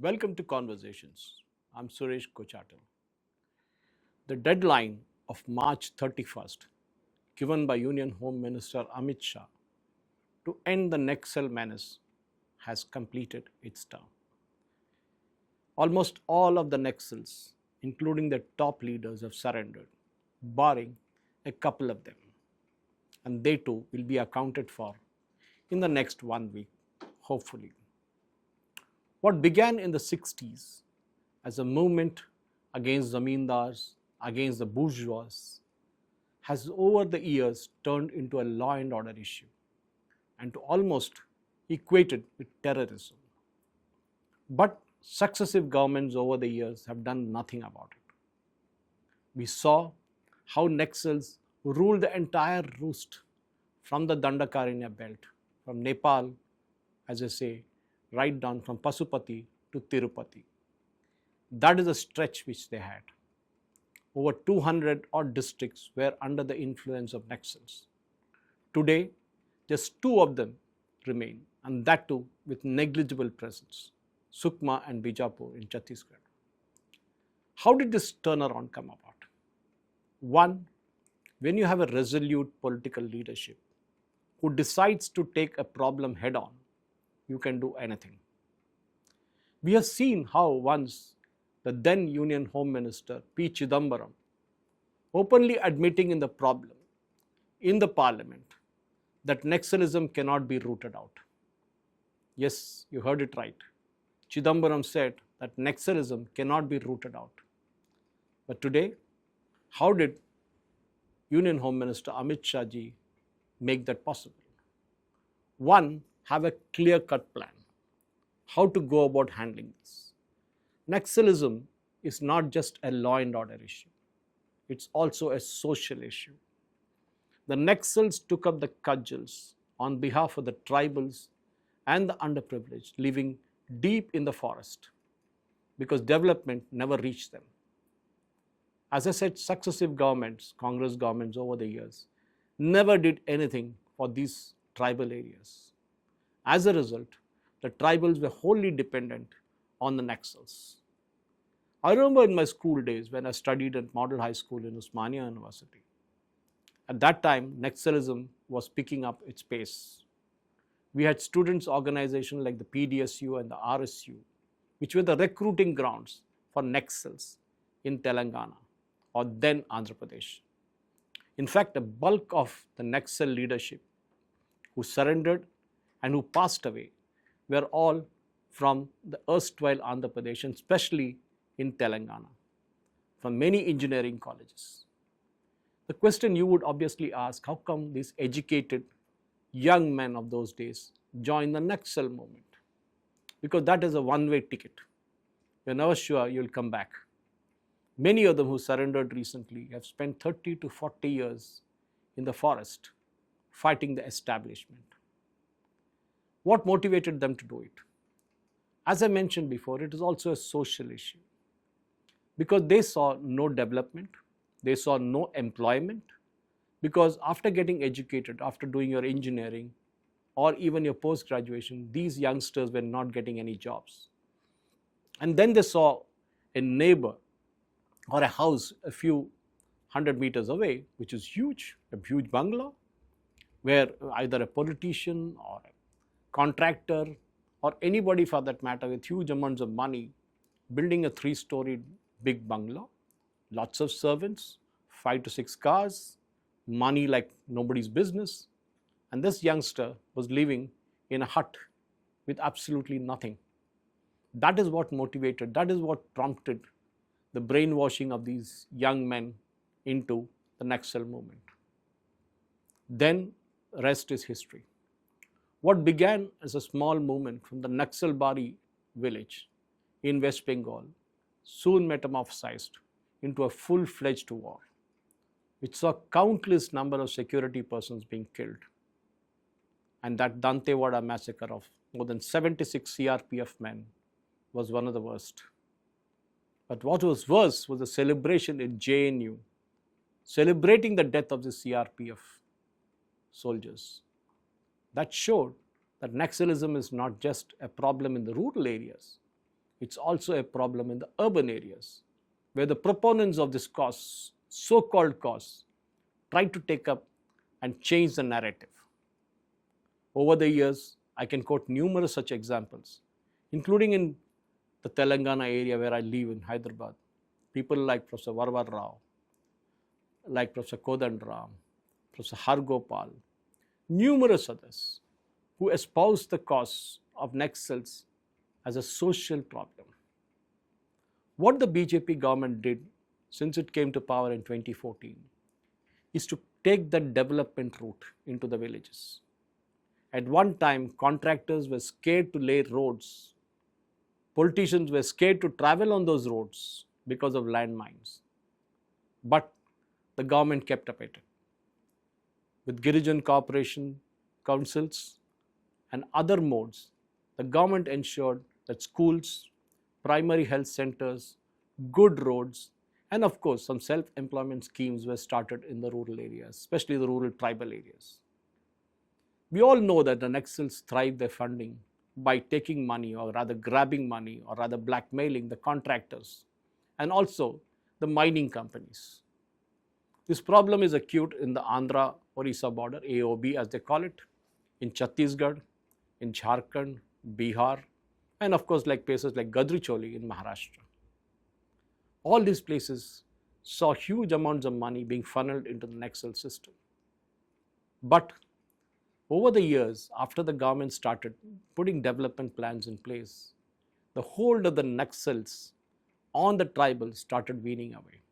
Welcome to Conversations. I'm Suresh Kochatal. The deadline of March 31st, given by Union Home Minister Amit Shah to end the Naxal menace, has completed its term. Almost all of the Naxals, including the top leaders, have surrendered, barring a couple of them. And they too will be accounted for in the next 1 week, hopefully. What began in the 60s as a movement against zamindars, against the bourgeois, has over the years turned into a law and order issue and to almost equated with terrorism. But successive governments over the years have done nothing about it. We saw how Naxals ruled the entire route from the Dandakaranya belt, from Nepal, as I say, right down from Pasupati to Tirupati. That is a stretch which they had. Over 200 odd districts were under the influence of Naxals. Today, just two of them remain, and that too with negligible presence, Sukma and Bijapur in Chhattisgarh. How did this turnaround come about? One, when you have a resolute political leadership who decides to take a problem head on, you can do anything. We have seen how once the then Union Home Minister P. Chidambaram, openly admitting in the problem in the parliament that Naxalism cannot be rooted out. Yes, you heard it right. Chidambaram said that Naxalism cannot be rooted out. But today, how did Union Home Minister Amit Shah ji make that possible? One, have a clear-cut plan how to go about handling this. Naxalism is not just a law and order issue. It's also a social issue. The Naxals took up the cudgels on behalf of the tribals and the underprivileged living deep in the forest because development never reached them. As I said, successive governments, Congress governments over the years, never did anything for these tribal areas. As a result, the tribals were wholly dependent on the Naxals. I remember in my school days when I studied at Model High School in Osmania University. At that time, Naxalism was picking up its pace. We had students' organizations like the PDSU and the RSU, which were the recruiting grounds for Naxals in Telangana or then Andhra Pradesh. In fact, a bulk of the Naxal leadership who surrendered and who passed away were all from the erstwhile Andhra Pradesh, and especially in Telangana, from many engineering colleges. The question you would obviously ask, how come these educated young men of those days joined the Naxal movement? Because that is a one-way ticket. You're never sure you'll come back. Many of them who surrendered recently have spent 30 to 40 years in the forest fighting the establishment. What motivated them to do it? As I mentioned before, it is also a social issue because they saw no development, they saw no employment, because after getting educated, after doing your engineering or even your post-graduation, these youngsters were not getting any jobs. And then they saw a neighbor or a house a few 100 meters away, which is huge, a huge bungalow, where either a politician or a contractor or anybody for that matter with huge amounts of money building a 3-storied big bungalow, lots of servants, 5 to 6 cars, money like nobody's business. And this youngster was living in a hut with absolutely nothing. That is what motivated, that is what prompted the brainwashing of these young men into the Naxal movement. Then rest is history. What began as a small movement from the Naxalbari village in West Bengal soon metamorphosized into a full-fledged war, which saw countless number of security persons being killed. And that Dantewada massacre of more than 76 CRPF men was one of the worst. But what was worse was the celebration in JNU, celebrating the death of the CRPF soldiers. That showed that Naxalism is not just a problem in the rural areas. it's also a problem in the urban areas, where the proponents of this cause, so-called cause, try to take up and change the narrative. Over the years, I can quote numerous such examples, including in the Telangana area where I live in Hyderabad. People like Professor Varvar Rao, like Professor Kodandaram, Professor Hargopal, numerous others who espoused the cause of Naxals as a social problem. What the BJP government did since it came to power in 2014 is to take the development route into the villages. At one time, contractors were scared to lay roads. Politicians were scared to travel on those roads because of landmines. But the government kept up at it. With Girijan Corporation councils and other modes, the government ensured that schools, primary health centers, good roads, and of course some self-employment schemes were started in the rural areas, especially the rural tribal areas. We all know that the Naxals thrive their funding by taking money, or rather grabbing money, or rather blackmailing the contractors and also the mining companies. This problem is acute in the Andhra-Orissa border, AOB as they call it, in Chhattisgarh, in Jharkhand, Bihar, and of course like places like Gadricholi in Maharashtra. All these places saw huge amounts of money being funneled into the Naxal system. But over the years, after the government started putting development plans in place, the hold of the Naxals on the tribals started weaning away.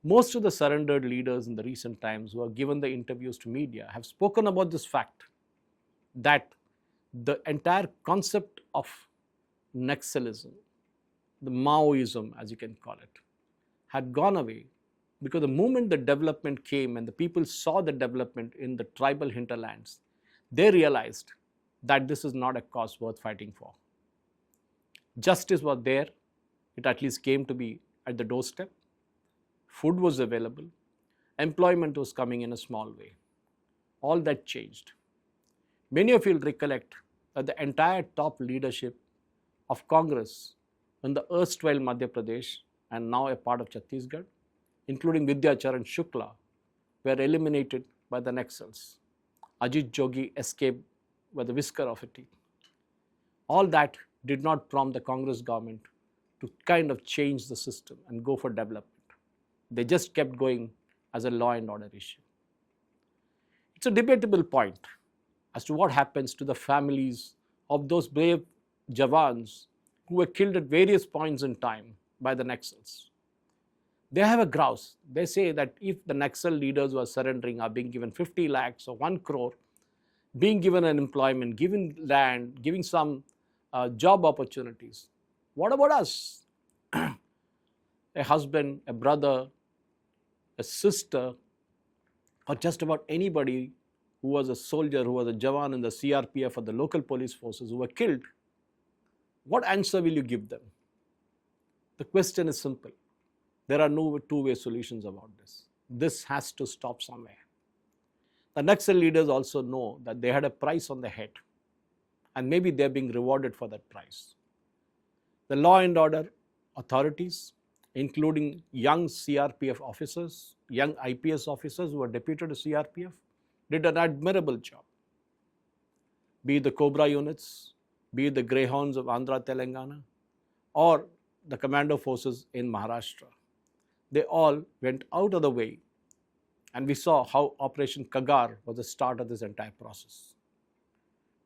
Most of the surrendered leaders in the recent times who have given the interviews to media have spoken about this fact, that the entire concept of Naxalism, the Maoism as you can call it, had gone away because the moment the development came and the people saw the development in the tribal hinterlands, they realized that this is not a cause worth fighting for. Justice was there, it at least came to be at the doorstep. Food was available, employment was coming in a small way. All that changed. Many of you will recollect that the entire top leadership of Congress in the erstwhile Madhya Pradesh and now a part of Chhattisgarh, including Vidyacharan Shukla, were eliminated by the Naxals. Ajit Jogi escaped with the whisker of a teeth. All that did not prompt the Congress government to kind of change the system and go for development. They just kept going as a law and order issue. It's a debatable point as to what happens to the families of those brave Jawans who were killed at various points in time by the Naxals. They have a grouse. They say that if the Naxal leaders who are surrendering are being given 50 lakhs or 1 crore, being given an employment, given land, giving some job opportunities, what about us? A husband, a brother, a sister, or just about anybody who was a soldier, who was a Jawan in the CRPF or the local police forces who were killed, what answer will you give them? The question is simple. There are no two-way solutions about this. This has to stop somewhere. The Naxal leaders also know that they had a price on the head, and maybe they're being rewarded for that price. The law and order authorities, including young CRPF officers, young IPS officers who were deputed to CRPF, did an admirable job. Be it the Cobra units, be it the Greyhounds of Andhra, Telangana, or the commando forces in Maharashtra. They all went out of the way, and we saw how Operation Kagar was the start of this entire process.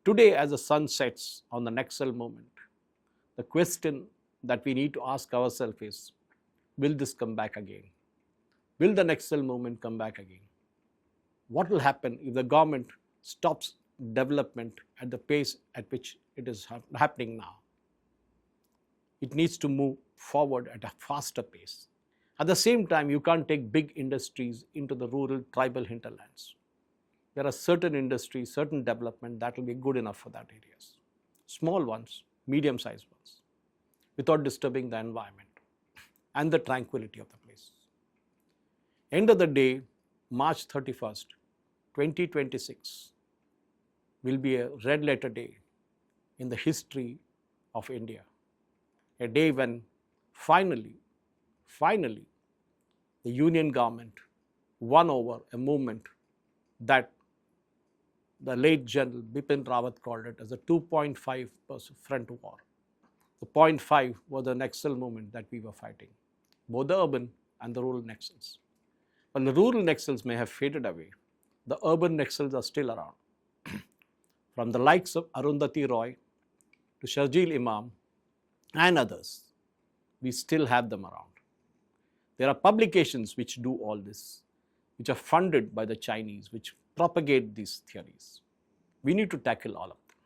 Today, as the sun sets on the Naxal movement, the question that we need to ask ourselves is, will this come back again? Will the Naxal movement come back again? What will happen if the government stops development at the pace at which it is happening now? It needs to move forward at a faster pace. At the same time, you can't take big industries into the rural tribal hinterlands. There are certain industries, certain development that will be good enough for that areas. Small ones, medium-sized ones, without disturbing the environment and the tranquility of the place. End of the day, March 31st, 2026 will be a red letter day in the history of India. a day when finally, the Union government won over a movement that the late General Bipin Rawat called it as a 2.5 front war. The 0.5 was the Naxal movement that we were fighting, both the urban and the rural Naxals. While the rural Naxals may have faded away, the urban Naxals are still around. From the likes of Arundhati Roy to Sharjeel Imam and others, we still have them around. There are publications which do all this, which are funded by the Chinese, which propagate these theories. We need to tackle all of them,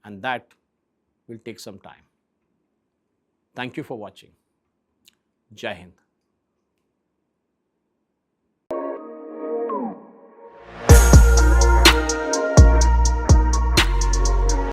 and that will take some time. Thank you for watching. Jai Hind.